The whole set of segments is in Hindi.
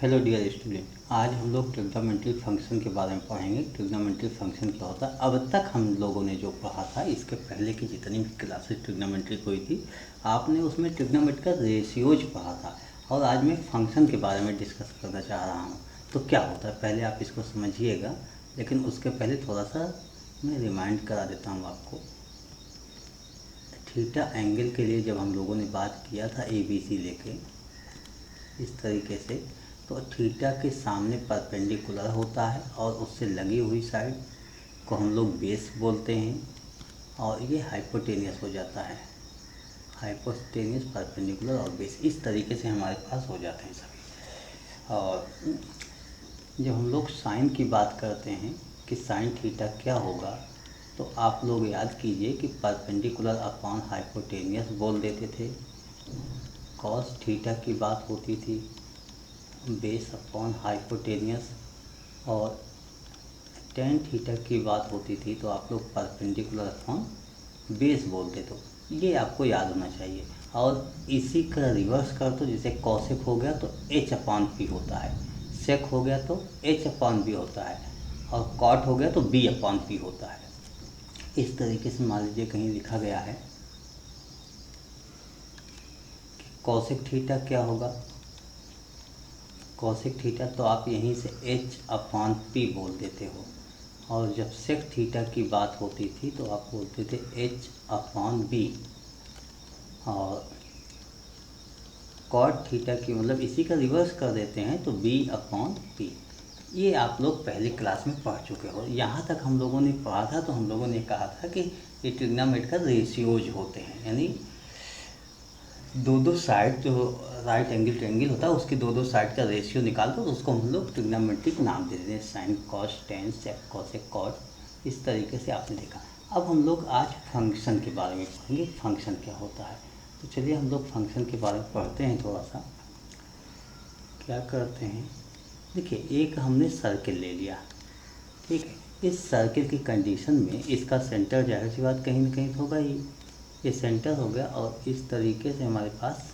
हेलो डियर स्टूडेंट, आज हम लोग ट्रिग्नोमेट्री फंक्शन के बारे में पढ़ेंगे। ट्रिग्नोमेट्री फंक्शन क्या होता है। अब तक हम लोगों ने जो पढ़ा था, इसके पहले की जितनी भी क्लासेस ट्रिग्नोमेट्री की हुई थी, आपने उसमें ट्रिग्नोमेट्री का रेशियोज पढ़ा था। और आज मैं फंक्शन के बारे में डिस्कस करना चाह रहा हूँ। तो क्या होता है, पहले आप इसको समझिएगा, लेकिन उसके पहले थोड़ा सा मैं रिमाइंड करा देता हूँ आपको। थीटा एंगल के लिए जब हम लोगों ने बात किया था ABC लेके इस तरीके से, तो थीटा के सामने परपेंडिकुलर होता है और उससे लगी हुई साइड को हम लोग बेस बोलते हैं, और ये हाइपोटेनियस हो जाता है। हाइपोटेनियस, परपेंडिकुलर और बेस, इस तरीके से हमारे पास हो जाते हैं सभी। और जब हम लोग साइन की बात करते हैं कि साइन थीटा क्या होगा, तो आप लोग याद कीजिए कि परपेंडिकुलर अपॉन हाइपोटेनियस बोल देते थे। कॉस थीटा की बात होती थी बेस अपॉन हाइपोटेनियस, और टेन थीटा की बात होती थी तो आप लोग परपेंडिकुलर अपॉन बेस बोलते। तो ये आपको याद होना चाहिए। और इसी का रिवर्स कर, तो जैसे कॉसेक हो गया तो एच अपॉन पी होता है, सेक हो गया तो एच अपॉन बी होता है, और कॉट हो गया तो बी अपॉन पी होता है। इस तरीके से मान लीजिए कहीं लिखा गया है कि कॉसेक थीटा क्या होगा। कॉसेक थीटा तो आप यहीं से एच अपॉन पी बोल देते हो, और जब सेक थीटा की बात होती थी तो आप बोलते थे एच अपॉन बी, और कॉट थीटा की मतलब इसी का रिवर्स कर देते हैं तो बी अपॉन पी। ये आप लोग पहले क्लास में पढ़ चुके हो। यहाँ तक हम लोगों ने पढ़ा था तो हम लोगों ने कहा था कि ये ट्रिग्नोमेट्री का रेशियोज होते हैं, यानी दो साइड जो राइट एंगल ट्रायंगल होता है उसकी दो साइड का रेशियो निकाल दो तो उसको हम लोग ट्रिग्नोमेट्रिक नाम दे देते हैं। साइन, कॉस, टेन, सेक, कोसेक, कॉट, इस तरीके से आपने देखा। अब हम लोग आज फंक्शन के बारे में पढ़ेंगे, फंक्शन क्या होता है। तो चलिए हम लोग फंक्शन के बारे में पढ़ते हैं थोड़ा सा। क्या करते हैं, देखिए एक हमने सर्किल ले लिया, ठीक है। इस सर्किल की कंडीशन में इसका सेंटर जाहिर सी बात कहीं ना कहीं तो होगा ही, ये सेंटर हो गया। और इस तरीके से हमारे पास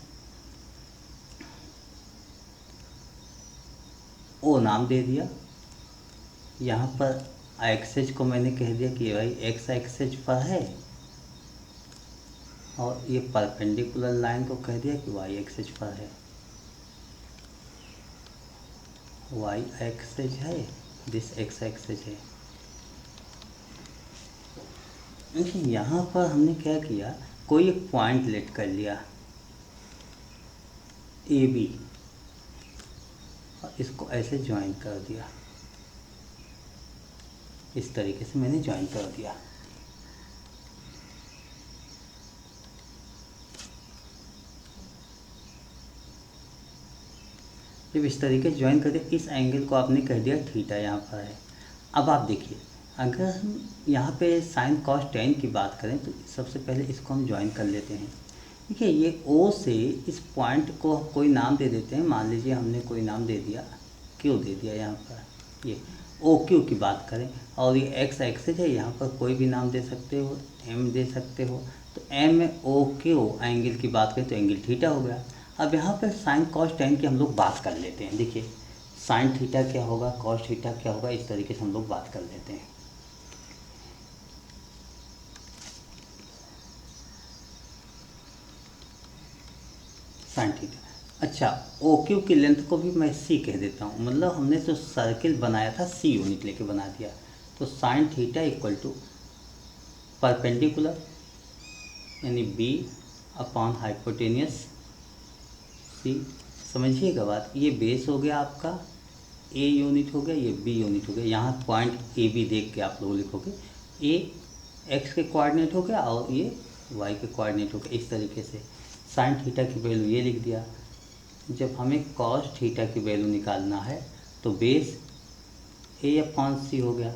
ओ नाम दे दिया। यहाँ पर एक्सेज को मैंने कह दिया कि भाई एक्स एक्सेज पर है, और ये परपेंडिकुलर लाइन को कह दिया कि वाई एक्सेज पर है। वाई एक्सेज है, दिस एक्स एक्सेज है। यहाँ पर हमने क्या किया, कोई एक पॉइंट लेट कर लिया ए बी, और इसको ऐसे ज्वाइन कर दिया। इस तरीके से मैंने ज्वाइन कर दिया। जब इस तरीके से ज्वाइन कर दिया, इस एंगल को आपने कह दिया थीटा, यहाँ पर है। अब आप देखिए, अगर हम यहाँ पे साइन कॉस टेन की बात करें तो सबसे पहले इसको हम ज्वाइन कर लेते हैं। देखिए ये ओ से इस पॉइंट को कोई नाम दे देते हैं। मान लीजिए हमने कोई नाम दे दिया, क्यू दे दिया। यहाँ पर ये ओ क्यू की बात करें, और ये एक्स एक्सेज है, यहाँ पर कोई भी नाम दे सकते हो, एम दे सकते हो। तो एम में ओ क्यू एंगल की बात करें तो एंगल थीटा हो गया। अब यहाँ पर साइन कॉस टेन की हम लोग बात कर लेते हैं। देखिए साइन थीटा क्या होगा, कॉस थीटा क्या होगा, इस तरीके से हम लोग बात कर लेते हैं। साइन थीटा, अच्छा ओ क्यू की लेंथ को भी मैं सी कह देता हूँ, मतलब हमने जो सर्किल बनाया था सी यूनिट लेके बना दिया। तो sine theta equal to perpendicular यानी बी अपॉन हाइपोटेनियस सी। समझिएगा बात, ये बेस हो गया आपका, ए यूनिट हो गया, ये बी यूनिट हो गया। यहाँ पॉइंट ए बी देख के आप लोग लिखोगे, ए एक्स के कोऑर्डिनेट हो गया और ये वाई के कोऑर्डिनेट हो गया। इस तरीके से साइन थीटा की वैल्यू ये लिख दिया। जब हमें कॉस थीटा की वैल्यू निकालना है तो बेस ए अपॉन सी हो गया।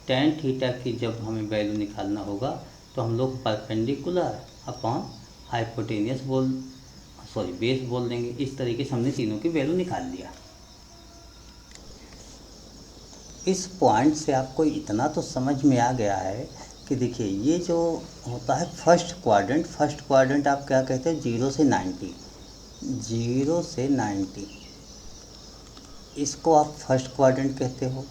टेन थीटा की जब हमें वैल्यू निकालना होगा तो हम लोग परपेंडिकुलर अपॉन हाइपोटेनियस बेस बोल देंगे। इस तरीके से हमने तीनों की वैल्यू निकाल लिया। इस पॉइंट से आपको इतना तो समझ में आ गया है कि देखिए ये जो होता है फर्स्ट क्वाड्रेंट आप क्या कहते हैं, 0 से 90, 0 से 90। इसको आप फर्स्ट क्वाड्रेंट कहते हो।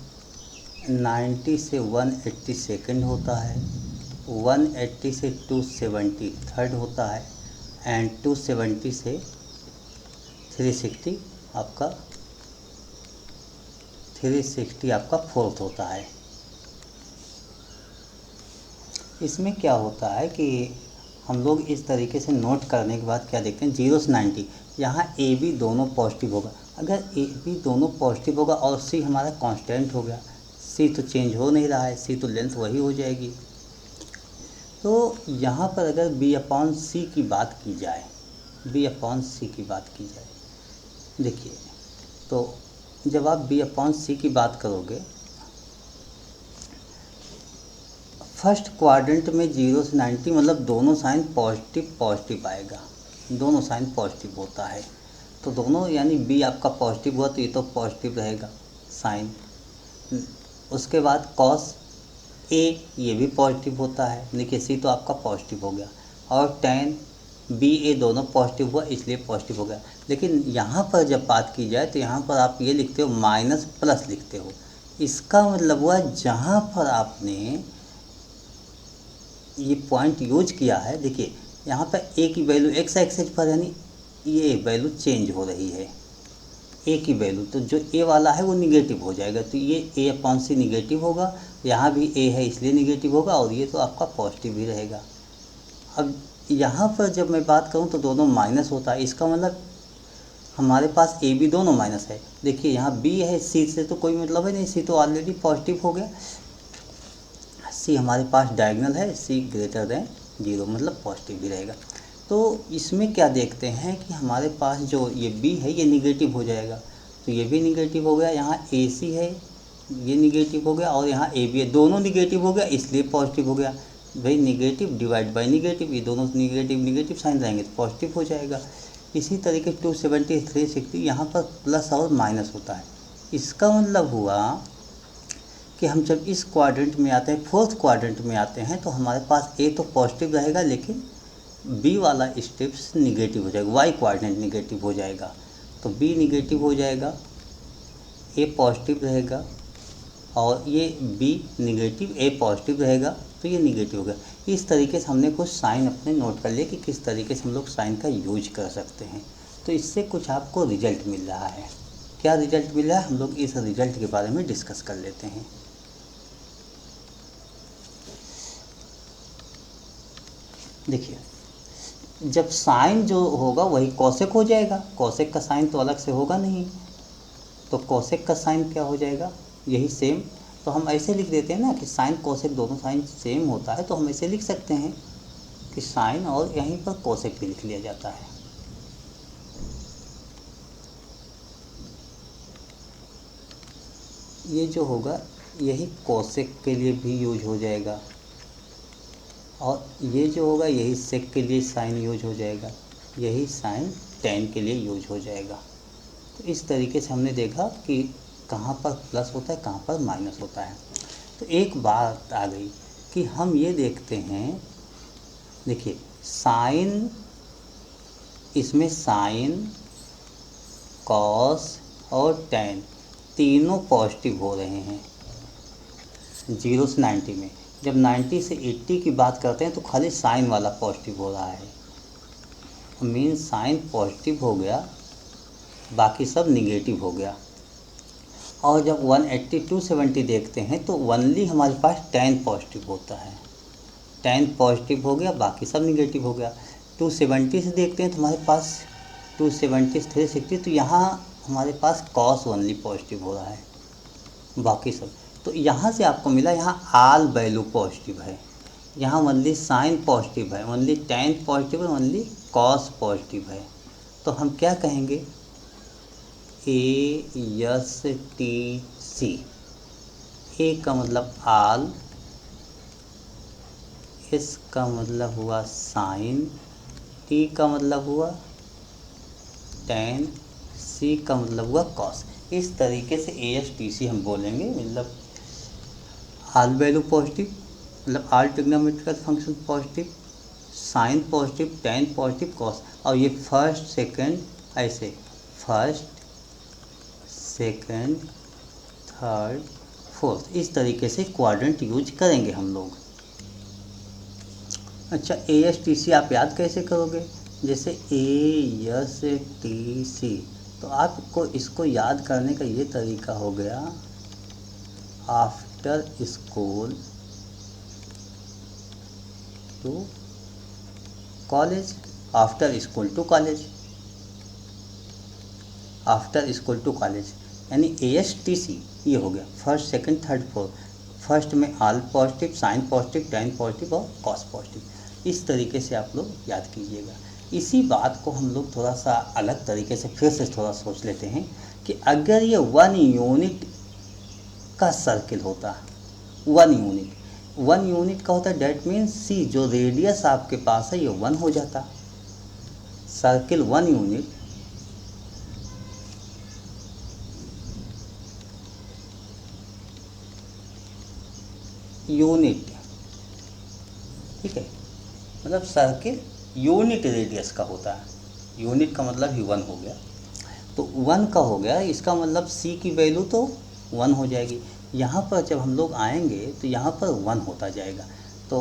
90 से 180 सेकंड होता है, 180 से 270 थर्ड होता है, एंड 270 से 360 आपका 360 आपका फोर्थ होता है। इसमें क्या होता है कि हम लोग इस तरीके से नोट करने के बाद क्या देखते हैं, 0 से 90 यहाँ ए बी दोनों पॉजिटिव होगा। अगर ए बी दोनों पॉजिटिव होगा और सी हमारा कांस्टेंट हो गया, सी तो चेंज हो नहीं रहा है, सी तो लेंथ वही हो जाएगी। तो यहाँ पर अगर बी अपॉन सी की बात की जाए, बी अपॉन सी की बात की जाए, देखिए तो जब आप बी अपॉन सी की बात करोगे, फर्स्ट क्वाड्रेंट में 0 से 90 मतलब दोनों साइन पॉजिटिव पॉजिटिव आएगा, दोनों साइन पॉजिटिव होता है। तो दोनों यानी बी आपका पॉजिटिव हुआ तो ये तो पॉजिटिव रहेगा साइन। उसके बाद कॉस ए ये भी पॉजिटिव होता है, देखिए सी तो आपका पॉजिटिव हो गया, और टेन बी ए दोनों पॉजिटिव हुआ इसलिए पॉजिटिव हो गया। लेकिन यहाँ पर जब बात की जाए तो यहाँ पर आप ये लिखते हो माइनस प्लस लिखते हो। इसका मतलब हुआ जहाँ पर आपने ये पॉइंट यूज किया है, देखिए यहाँ पर ए की वैल्यू एक्स एक्सिस पर यानी ये वैल्यू चेंज हो रही है, ए की वैल्यू, तो जो ए वाला है वो निगेटिव हो जाएगा, तो ये ए अपॉन सी निगेटिव होगा, यहाँ भी ए है इसलिए निगेटिव होगा, और ये तो आपका पॉजिटिव ही रहेगा। अब यहाँ पर जब मैं बात करूँ तो दोनों माइनस होता है, इसका मतलब हमारे पास ए बी दोनों माइनस है। देखिए यहाँ बी है, सी से तो कोई मतलब है नहीं, सी तो ऑलरेडी पॉजिटिव हो गया, सी हमारे पास डायगोनल है, सी ग्रेटर देन 0 मतलब पॉजिटिव भी रहेगा। तो इसमें क्या देखते हैं कि हमारे पास जो ये बी है ये निगेटिव हो जाएगा, तो ये भी निगेटिव हो गया, यहाँ ए सी है ये निगेटिव हो गया, और यहाँ ए बी है दोनों निगेटिव हो गया इसलिए पॉजिटिव हो गया। भाई निगेटिव डिवाइड बाय निगेटिव, ये दोनों निगेटिव निगेटिव साइन रहेंगे तो पॉजिटिव हो जाएगा। इसी तरीके 270 360 यहाँ पर प्लस और माइनस होता है। इसका मतलब हुआ कि हम जब इस क्वाड्रेंट में आते हैं, फोर्थ क्वाड्रेंट में आते हैं, तो हमारे पास ए तो पॉजिटिव रहेगा लेकिन बी वाला स्टेप्स निगेटिव हो जाएगा, वाई क्वाड्रेंट निगेटिव हो जाएगा, तो बी निगेटिव हो जाएगा, ए पॉजिटिव रहेगा, और ये बी निगेटिव ए पॉजिटिव रहेगा, तो ये निगेटिव होगा। इस तरीके से हमने कुछ साइन अपने नोट कर लिए कि किस तरीके से हम लोग साइन का यूज कर सकते हैं। तो इससे कुछ आपको रिजल्ट मिल रहा है। क्या रिजल्ट मिल रहा है, हम लोग इस रिजल्ट के बारे में डिस्कस कर लेते हैं। देखिए जब साइन जो होगा वही कॉसेक हो जाएगा, कॉसेक का साइन तो अलग से होगा नहीं, तो कॉसेक का साइन क्या हो जाएगा, यही सेम। तो हम ऐसे लिख देते हैं ना कि साइन कॉसेक दोनों साइन सेम होता है, तो हम ऐसे लिख सकते हैं कि साइन और यहीं पर कॉसेक भी लिख लिया जाता है। ये जो होगा यही कॉसेक के लिए भी यूज हो जाएगा, और ये जो होगा यही सेक के लिए साइन यूज हो जाएगा, यही साइन टेन के लिए यूज हो जाएगा। तो इस तरीके से हमने देखा कि कहाँ पर प्लस होता है कहाँ पर माइनस होता है। तो एक बात आ गई कि हम ये देखते हैं, देखिए साइन, इसमें साइन कॉस और टेन तीनों पॉजिटिव हो रहे हैं 0 से 90 में। जब 90 से 80 की बात करते हैं तो खाली साइन वाला पॉजिटिव हो रहा है, मीन साइन पॉजिटिव हो गया, बाकी सब निगेटिव हो गया। और जब 180 270 देखते हैं तो ओनली हमारे पास टेन पॉजिटिव होता है, टेन पॉजिटिव हो गया, बाकी सब निगेटिव हो गया। 270 से देखते हैं तो हमारे पास 270 360, तो यहाँ हमारे पास कॉस ओनली पॉजिटिव हो रहा है, बाकी सब। तो यहाँ से आपको मिला, यहाँ आल वैल्यू पॉजिटिव है, यहाँ ओनली साइन पॉजिटिव है, ओनली टेन पॉजिटिव है, ओनली कॉस पॉजिटिव है। तो हम क्या कहेंगे, ए एस टी सी, ए का मतलब आल, एस का मतलब हुआ साइन, टी का मतलब हुआ टेन, सी का मतलब हुआ कॉस। इस तरीके से ए एस टी सी हम बोलेंगे, मतलब आल वैल्यू पॉजिटिव, मतलब all trigonometrical function positive, sine positive, tan positive, cos. और ये फर्स्ट सेकंड ऐसे, फर्स्ट सेकंड, थर्ड, फोर्थ, इस तरीके से क्वाड्रेंट यूज करेंगे हम लोग। अच्छा, ASTC आप याद कैसे करोगे? जैसे ASTC, तो आपको इसको याद करने का ये तरीका हो गया, after school to college, after school to college, after school to college, यानी ASTC ये हो गया first, second, third, fourth. First में all positive, sine positive, tan positive और कॉस पॉजिटिव, इस तरीके से आप लोग याद कीजिएगा। इसी बात को हम लोग थोड़ा सा अलग तरीके से फिर से थोड़ा सोच लेते हैं कि अगर ये 1 यूनिट का सर्किल होता, 1 यूनिट का होता, डेट मीन्स C जो रेडियस आपके पास है ये 1 हो जाता। सर्किल 1 यूनिट, ठीक है, मतलब सर्किल यूनिट रेडियस का होता है। यूनिट का मतलब ही 1 हो गया, तो 1 का हो गया, इसका मतलब C की वैल्यू तो 1 हो जाएगी। यहाँ पर जब हम लोग आएंगे तो यहाँ पर 1 होता जाएगा, तो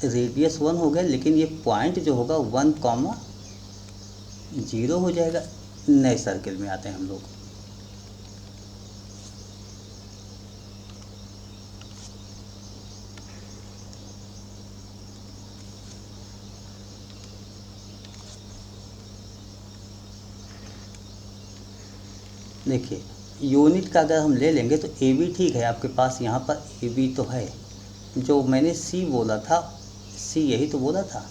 रेडियस 1 हो गया, लेकिन ये पॉइंट जो होगा 1,0 हो जाएगा। नए सर्किल में आते हैं हम लोग। देखिए, यूनिट का अगर हम ले लेंगे तो AB ठीक है आपके पास, यहाँ पर AB तो है। जो मैंने C बोला था, C यही तो बोला था,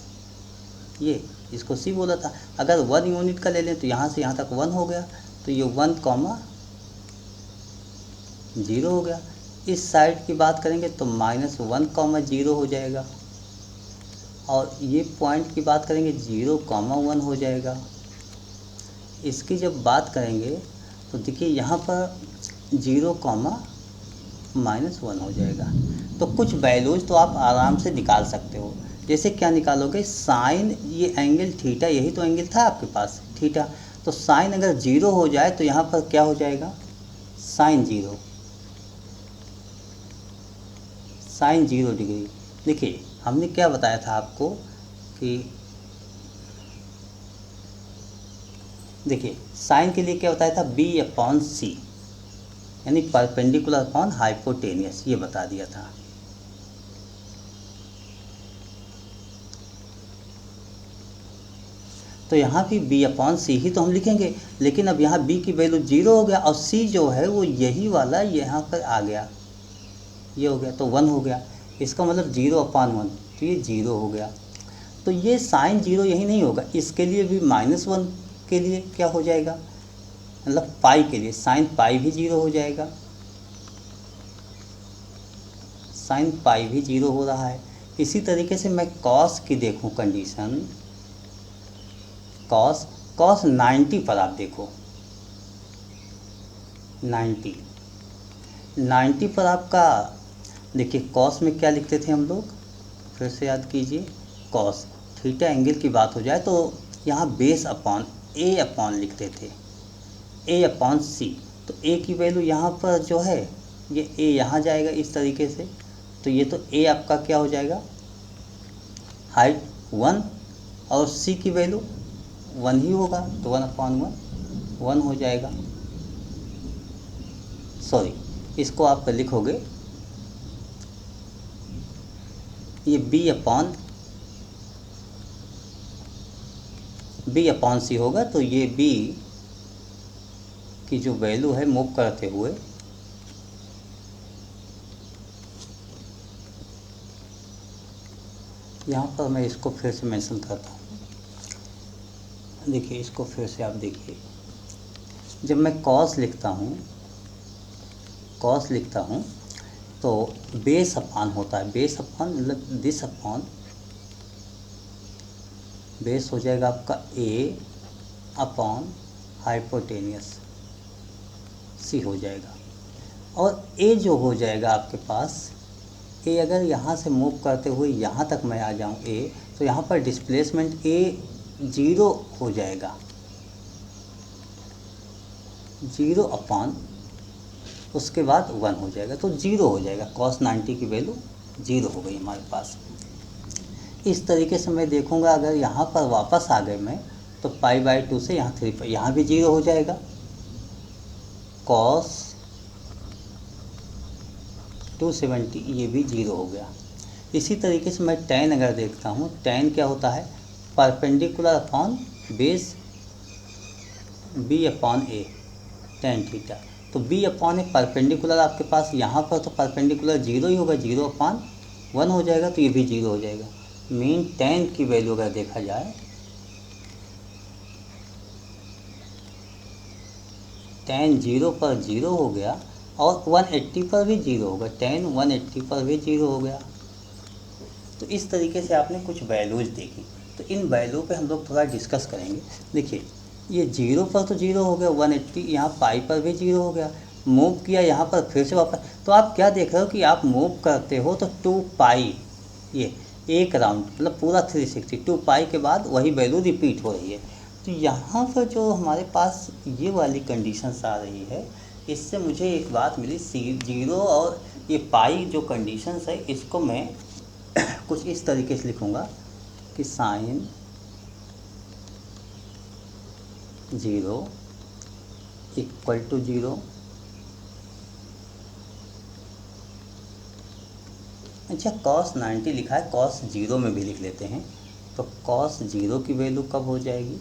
ये इसको C बोला था। अगर 1 यूनिट का ले लें तो यहाँ से यहाँ तक 1 हो गया, तो ये 1,0 हो गया। इस साइड की बात करेंगे तो -1,0 हो जाएगा, और ये पॉइंट की बात करेंगे 0,1 हो जाएगा। इसकी जब बात करेंगे तो देखिए यहाँ पर 0,-1 हो जाएगा। तो कुछ वैल्यूज तो आप आराम से निकाल सकते हो। जैसे क्या निकालोगे? साइन, ये एंगल थीटा, यही तो एंगल था आपके पास थीटा, तो साइन अगर 0 हो जाए तो यहाँ पर क्या हो जाएगा? Sine 0, sine 0 degree. देखिए हमने क्या बताया था आपको कि देखिए साइन के लिए क्या बताया था? B/C, यानी परपेंडिकुलर अपॉन हाइपोटेनियस, ये बता दिया था। तो यहाँ भी B/C ही तो हम लिखेंगे, लेकिन अब यहाँ B की वैल्यू 0 हो गया और C जो है वो यही वाला यहाँ पर आ गया, ये हो गया, तो 1 हो गया। इसका मतलब 0/1, तो ये 0 हो गया। तो ये साइन 0 यही नहीं होगा, इसके लिए भी -1 के लिए क्या हो जाएगा? मतलब पाई के लिए साइन पाई भी 0 हो जाएगा, साइन पाई भी 0 हो रहा है। इसी तरीके से मैं कॉस की देखूं कंडीशन, कॉस 90 पर आप देखो, 90 पर आपका देखिए, कॉस में क्या लिखते थे हम लोग? फिर से याद कीजिए, कॉस थीटा एंगल की बात हो जाए तो यहाँ बेस अपॉन A/, लिखते थे, A/C। तो A की वैल्यू यहाँ पर जो है ये A यहाँ जाएगा इस तरीके से, तो ये तो A आपका क्या हो जाएगा? हाइट 1, और C की वैल्यू 1 ही होगा, तो 1/1 हो जाएगा। सॉरी, इसको आप लिखोगे, ये B/C होगा, तो ये B की जो वैल्यू है मूव करते हुए यहाँ पर मैं इसको फिर से मेंशन करता हूँ। देखिए इसको फिर से आप देखिए, जब मैं कॉस लिखता हूँ तो बेस अपॉन होता है, बेस अपॉन मतलब दिस अपॉन, बेस हो जाएगा आपका A/, हाइपोटेनियस C हो जाएगा। और A जो हो जाएगा आपके पास, A अगर यहाँ से मूव करते हुए यहाँ तक मैं आ जाऊँ A, तो यहाँ पर डिस्प्लेसमेंट A 0 हो जाएगा, 0/, उसके बाद 1 हो जाएगा तो 0 हो जाएगा। cos 90 की वैल्यू 0 हो गई हमारे पास। इस तरीके से मैं देखूंगा, अगर यहाँ पर वापस आ गए मैं तो π/2 से यहाँ 3 यहाँ भी 0 हो जाएगा। cos 270 ये भी 0 हो गया। इसी तरीके से मैं tan अगर देखता हूँ, tan क्या होता है, perpendicular upon base b/a tan theta. तो b/a परपेंडिकुलर आपके पास यहाँ पर तो परपेंडिकुलर 0 ही होगा, 0/1 हो जाएगा, तो ये भी 0 हो जाएगा। मीन tan की वैल्यू अगर देखा जाए, tan 0 पर 0 हो गया और 180 पर भी 0 होगा, tan 180 पर भी 0 हो गया। तो इस तरीके से आपने कुछ वैल्यूज़ देखी। तो इन वैल्यू पे हम लोग थोड़ा डिस्कस करेंगे। देखिए ये 0 पर तो 0 हो गया, 180 यहाँ पाई पर भी 0 हो गया, मूव किया यहाँ पर फिर से वापस। तो आप क्या देख रहे हो कि आप मूव करते हो तो 2 पाई, ये एक राउंड मतलब पूरा 360, 2 पाई के बाद वही वैल्यू रिपीट हो रही है। तो यहाँ पर जो हमारे पास ये वाली कंडीशंस आ रही है, इससे मुझे एक बात मिली, C0 और ये पाई जो कंडीशंस है इसको मैं कुछ इस तरीके से लिखूँगा कि sin 0 इक्वल टू 0। अच्छा cos 90 लिखा है, cos 0 में भी लिख लेते हैं। तो cos 0 की वैल्यू कब हो जाएगी,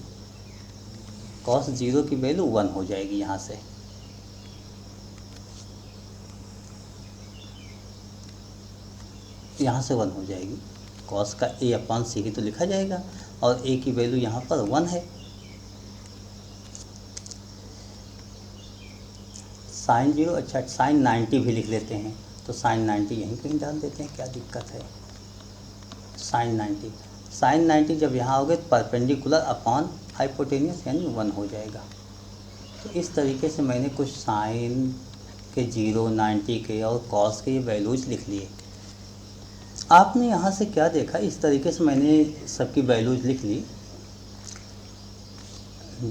cos 0 की वैल्यू 1 हो जाएगी। यहाँ से यहाँ से 1 हो जाएगी। cos का a/c ही तो लिखा जाएगा और a की वैल्यू यहाँ पर 1 है। sin 0, अच्छा sin 90 भी लिख लेते हैं। तो sin 90 यहीं कहीं डाल देते हैं, क्या दिक्कत है। sin 90 जब यहाँ आओगे तो परपेंडिकुलर अपॉन हाइपोटेनियस यानी 1 हो जाएगा। तो इस तरीके से मैंने कुछ sin के 0, 90 के और cos के ये वैल्यूज़ लिख लिए। आपने यहाँ से क्या देखा, इस तरीके से मैंने सबकी वैल्यूज़ लिख ली,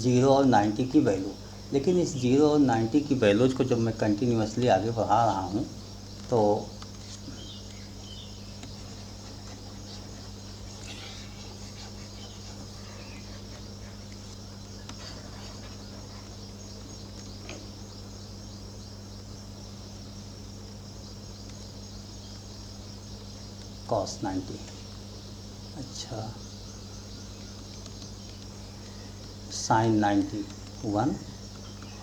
0 और 90 की वैल्यू। लेकिन इस 0 और 90 की वैल्यूज़ को जब मैं कंटिन्यूसली आगे बढ़ा रहा हूँ तो cos 90, अच्छा sin 90 1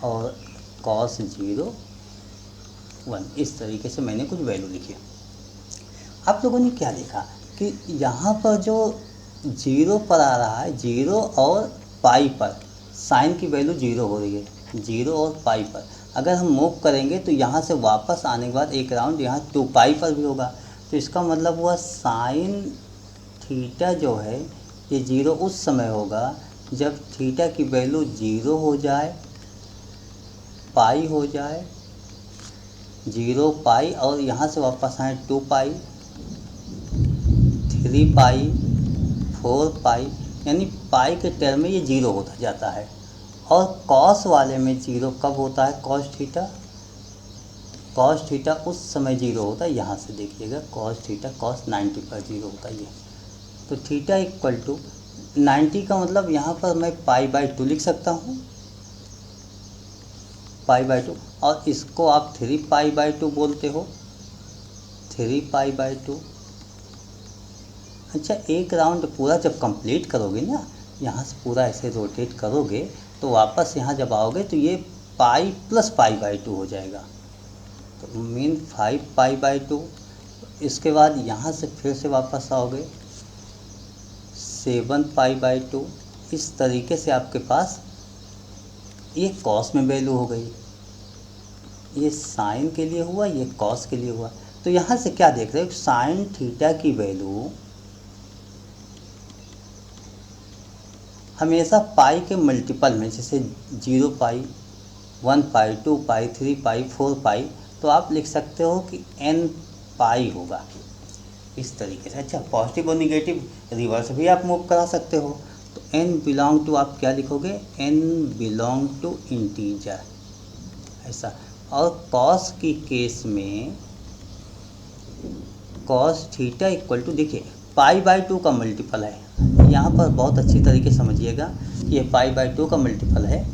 और cos 0 1, इस तरीके से मैंने कुछ वैल्यू लिखी। आप लोगों ने क्या देखा कि यहाँ पर जो 0 पर आ रहा है, 0 और पाई पर साइन की वैल्यू 0 हो रही है, 0 और पाई पर। अगर हम मूव करेंगे तो यहाँ से वापस आने के बाद एक राउंड यहाँ 2 पाई पर भी होगा। तो इसका मतलब हुआ साइन थीटा जो है ये 0 उस समय होगा जब थीटा की वैल्यू 0 हो जाए, पाई हो जाए, 0 पाई और यहाँ से वापस आए 2 पाई, 3 पाई, 4 पाई, यानी पाई के टर्म में ये 0 होता जाता है। और कॉस वाले में 0 कब होता है, कॉस थीटा उस समय 0 होता है। यहाँ से देखिएगा कॉस थीटा cos 90 पर 0 होता है ये। तो थीटा इक्वल टू 90 का मतलब यहाँ पर मैं π/2 लिख सकता हूँ, π/2, और इसको आप 3π/2 बोलते हो, 3π/2। अच्छा एक राउंड पूरा जब कंप्लीट करोगे ना, यहाँ से पूरा ऐसे रोटेट करोगे तो वापस यहाँ जब आओगे तो ये पाई प्लस π/2 हो जाएगा। तो मीन 5π/2। इसके बाद यहाँ से फिर से वापस आओगे 7π/2। इस तरीके से आपके पास ये कॉस में वैल्यू हो गई, ये साइन के लिए हुआ, ये कॉस के लिए हुआ। तो यहाँ से क्या देख रहे हो, साइन थीटा की वैल्यू हमेशा पाई के मल्टीपल में, जैसे 0 पाई, 1 पाई, 2 पाई, 3 पाई, 4 पाई, तो आप लिख सकते हो कि n पाई होगा इस तरीके से। अच्छा पॉजिटिव और निगेटिव रिवर्स भी आप मूव करा सकते हो। तो n बिलोंग टू आप क्या लिखोगे, n बिलोंग टू इंटीजर, ऐसा। और कॉस की केस में कॉस थीटा इक्वल टू, देखिए π/2 का मल्टीपल है, यहाँ पर बहुत अच्छी तरीके से समझिएगा कि ये π/2 का मल्टीपल है,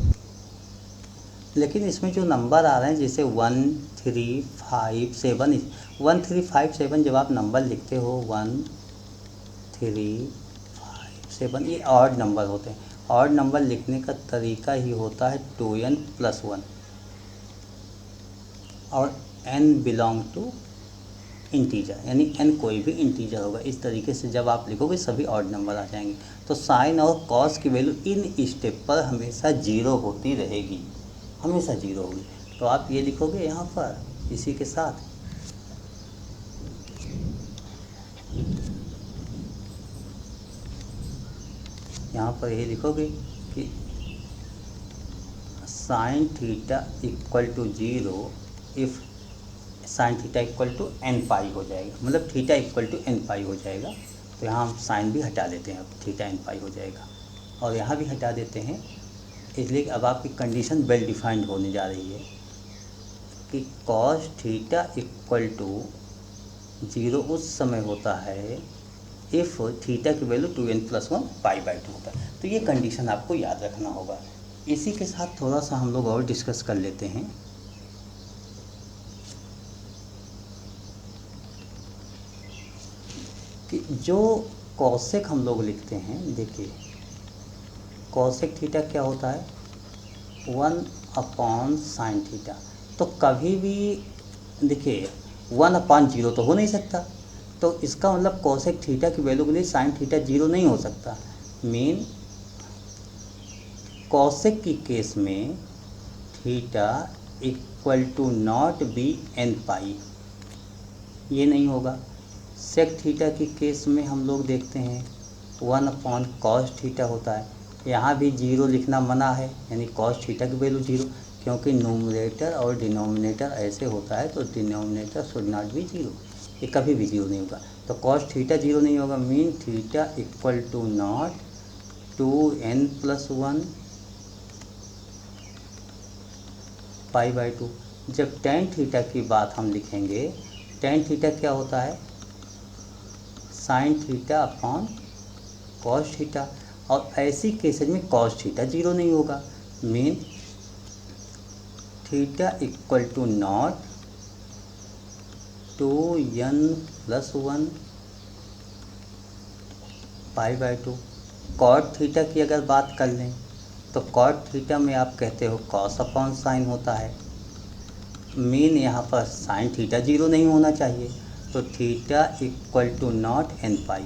लेकिन इसमें जो नंबर आ रहे हैं जैसे 1 3 5 7, 1 3 5 7 जब आप नंबर लिखते हो 1 3 5 7, ये ऑड नंबर होते हैं। ऑड नंबर लिखने का तरीका ही होता है 2n+1 और n बिलोंग टू इंटीजर, यानी n कोई भी इंटीजर होगा। इस तरीके से जब आप लिखोगे सभी ऑड नंबर आ जाएंगे। तो साइन और कॉस की वैल्यू इन स्टेप पर हमेशा 0 होती रहेगी, हमेशा 0 होगी। तो आप ये लिखोगे यहाँ पर इसी के साथ, यहाँ पर ये लिखोगे कि sine theta equal to 0 if sine theta equal to n π हो जाएगा, मतलब थीटा इक्वल टू n π हो जाएगा। तो यहाँ हम साइन भी हटा देते हैं, अब थीटा n π हो जाएगा, और यहाँ भी हटा देते हैं, इसलिए अब आपकी कंडीशन वेल डिफाइंड होने जा रही है कि कॉस थीटा इक्वल टू 0 उस समय होता है इफ़ थीटा की वैल्यू 2n+1 π/2 होता है। तो ये कंडीशन आपको याद रखना होगा। इसी के साथ थोड़ा सा हम लोग और डिस्कस कर लेते हैं कि जो कॉसेक हम लोग लिखते हैं, देखिए कॉसेक थीटा क्या होता है 1/sin थीटा। तो कभी भी देखिए 1/0 तो हो नहीं सकता, तो इसका मतलब कॉसेक थीटा की वैल्यू के लिए साइन थीटा 0 नहीं हो सकता। मीन कॉसेक की केस में theta equal to not be n π, ये नहीं होगा। सेक थीटा की केस में हम लोग देखते हैं 1/cos थीटा होता है, यहाँ भी 0 लिखना मना है, यानी cos थीटा की वैल्यू 0, क्योंकि नोमिनेटर और डिनोमिनेटर ऐसे होता है, तो डिनोमिनेटर शुड नॉट बी 0, ये कभी भी 0 नहीं होगा। तो cos थीटा 0 नहीं होगा, mean theta equal to not 2n+1 π/2। जब tan थीटा की बात हम लिखेंगे, tan थीटा क्या होता है sine theta upon cos theta, और ऐसी केसेज में कॉस थीटा 0 नहीं होगा, mean theta equal to not 2n+1 π/2। Cot theta की अगर बात कर लें तो कॉट थीटा में आप कहते हो कॉस अपॉन साइन होता है, मीन यहाँ पर साइन थीटा 0 नहीं होना चाहिए, तो theta equal to not n π।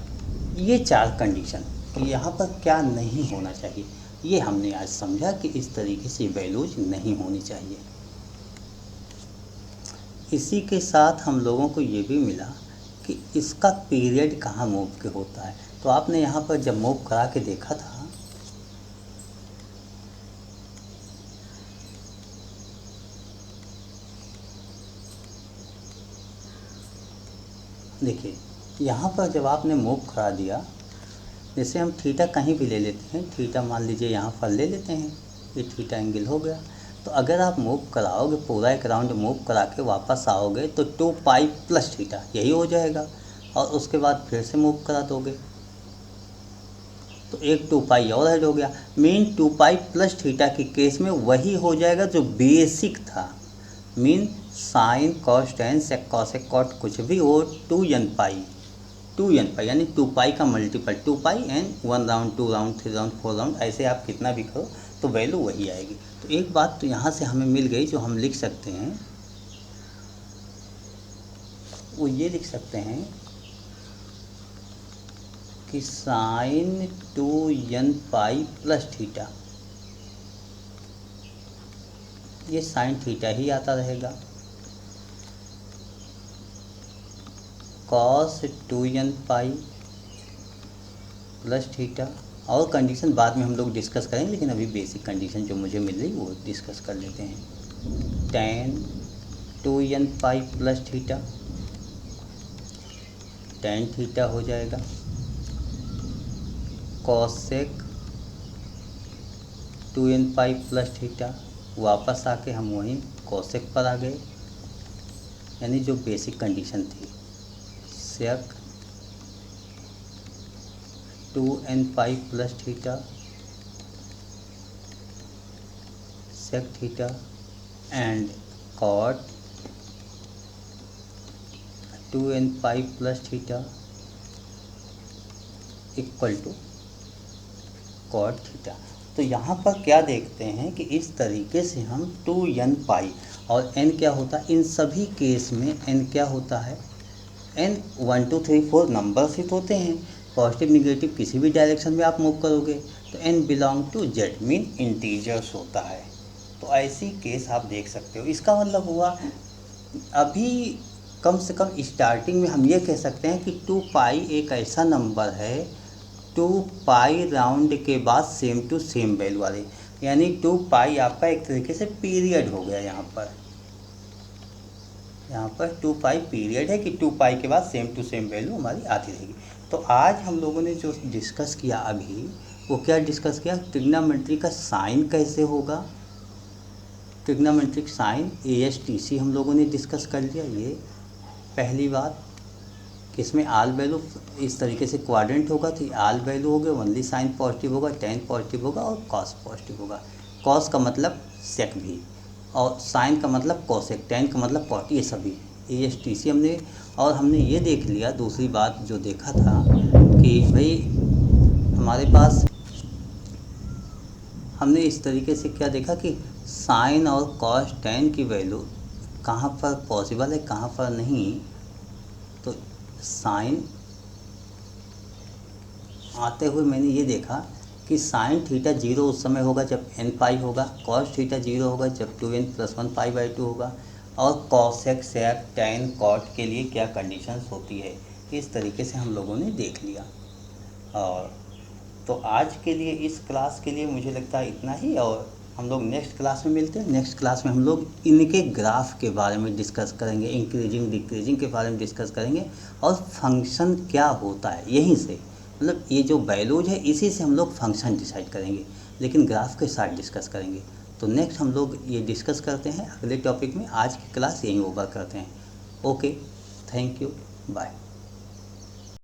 ये 4 कंडीशन, तो यहाँ पर क्या नहीं होना चाहिए, ये हमने आज समझा कि इस तरीके से वैल्यूज नहीं होनी चाहिए। इसी के साथ हम लोगों को ये भी मिला कि इसका पीरियड कहाँ मूव के होता है। तो आपने यहाँ पर जब मूव करा के देखा था, देखिए यहाँ पर जब आपने मूव करा दिया, जैसे हम थीटा कहीं भी ले लेते हैं, थीटा मान लीजिए यहाँ पर ले लेते हैं, ये थीटा एंगल हो गया। तो अगर आप मूव कराओगे, पूरा एक राउंड मूव करा के वापस आओगे तो 2π + थीटा यही हो जाएगा, और उसके बाद फिर से मूव करा दोगे तो एक 2π और ऐड हो गया। मीन 2π + थीटा की केस में वही हो जाएगा जो बेसिक था, mean sine cos tan sec cosec cot कुछ भी हो 2n π यानी 2π का multiple 2π and 1 round 2 round 3 round 4 round, ऐसे आप कितना भी करो तो वैल्यू वही आएगी। तो एक बात तो यहाँ से हमें मिल गई जो हम लिख सकते हैं, वो ये लिख सकते हैं कि साइन 2n π + थीटा, ये साइन थीटा ही आता रहेगा, कॉस 2n π + थीटा, और कंडीशन बाद में हम लोग डिस्कस करेंगे, लेकिन अभी बेसिक कंडीशन जो मुझे मिल रही वो डिस्कस कर लेते हैं। tan 2n π + theta, tan theta हो जाएगा, कॉसेक 2n π + थीटा, वापस आके हम वहीं कोसेक पर आ गए, यानी जो बेसिक कंडीशन थी sec 2n pi plus theta sec theta and cot 2n pi plus theta equal to cot theta. तो यहाँ पर क्या देखते हैं कि इस तरीके से हम 2n पाई और n क्या होता है, इन सभी केस में n क्या होता है, n 1 2 3 4 नंबर्स ही होते हैं, पॉजिटिव निगेटिव किसी भी डायरेक्शन में आप मूव करोगे तो n belong to z mean integers होता है। तो ऐसी केस आप देख सकते हो। इसका मतलब हुआ अभी कम से कम स्टार्टिंग में हम ये कह सकते हैं कि 2 पाई एक ऐसा नंबर है 2 पाई राउंड के बाद सेम टू सेम वैल्यू वाले, यानी 2 पाई आपका एक तरीके से पीरियड हो गया। यहाँ पर 2 पाई पीरियड है कि 2 पाई के बाद सेम टू सेम वैल्यू हमारी आती रहेगी। तो आज हम लोगों ने जो डिस्कस किया अभी, वो क्या डिस्कस किया, ट्रिग्नोमेट्री का साइन कैसे होगा, ट्रिग्नोमेट्रिक साइन ASTC हम लोगों ने डिस्कस कर लिया। ये पहली बात कि इसमें आल वैल्यू इस तरीके से क्वाड्रेंट होगा तो आल वैल्यू हो गए, ओनली साइन पॉजिटिव होगा, टेन पॉजिटिव होगा और कॉस पॉजिटिव होगा। कॉस का मतलब सेक भी, और साइन का मतलब कोसेक, टेन का मतलब कॉट, ये सभी ASTC हमने। और हमने ये देख लिया, दूसरी बात जो देखा था कि भाई हमारे पास हमने इस तरीके से क्या देखा कि साइन और कॉस टेन की वैल्यू कहाँ पर पॉसिबल है कहाँ पर नहीं। तो साइन आते हुए मैंने ये देखा कि साइन थीटा 0 उस समय होगा जब n पाई होगा, कॉस थीटा 0 होगा जब 2n + 1 पाई बाई 2 होगा, और कॉसेक सेक टेन कॉट के लिए क्या कंडीशंस होती है, इस तरीके से हम लोगों ने देख लिया। और तो आज के लिए इस क्लास के लिए मुझे लगता है इतना ही, और हम लोग नेक्स्ट क्लास में मिलते हैं। नेक्स्ट क्लास में हम लोग इनके ग्राफ के बारे में डिस्कस करेंगे, इंक्रीजिंग डिक्रीजिंग के बारे में डिस्कस करेंगे, और फंक्शन क्या होता है यहीं से, मतलब ये जो वैल्यूज है इसी से हम लोग फंक्शन डिसाइड करेंगे, लेकिन ग्राफ के साथ डिस्कस करेंगे। तो नेक्स्ट हम लोग ये डिस्कस करते हैं अगले टॉपिक में। आज की क्लास यहीं ओवर करते हैं। Okay, thank you, bye.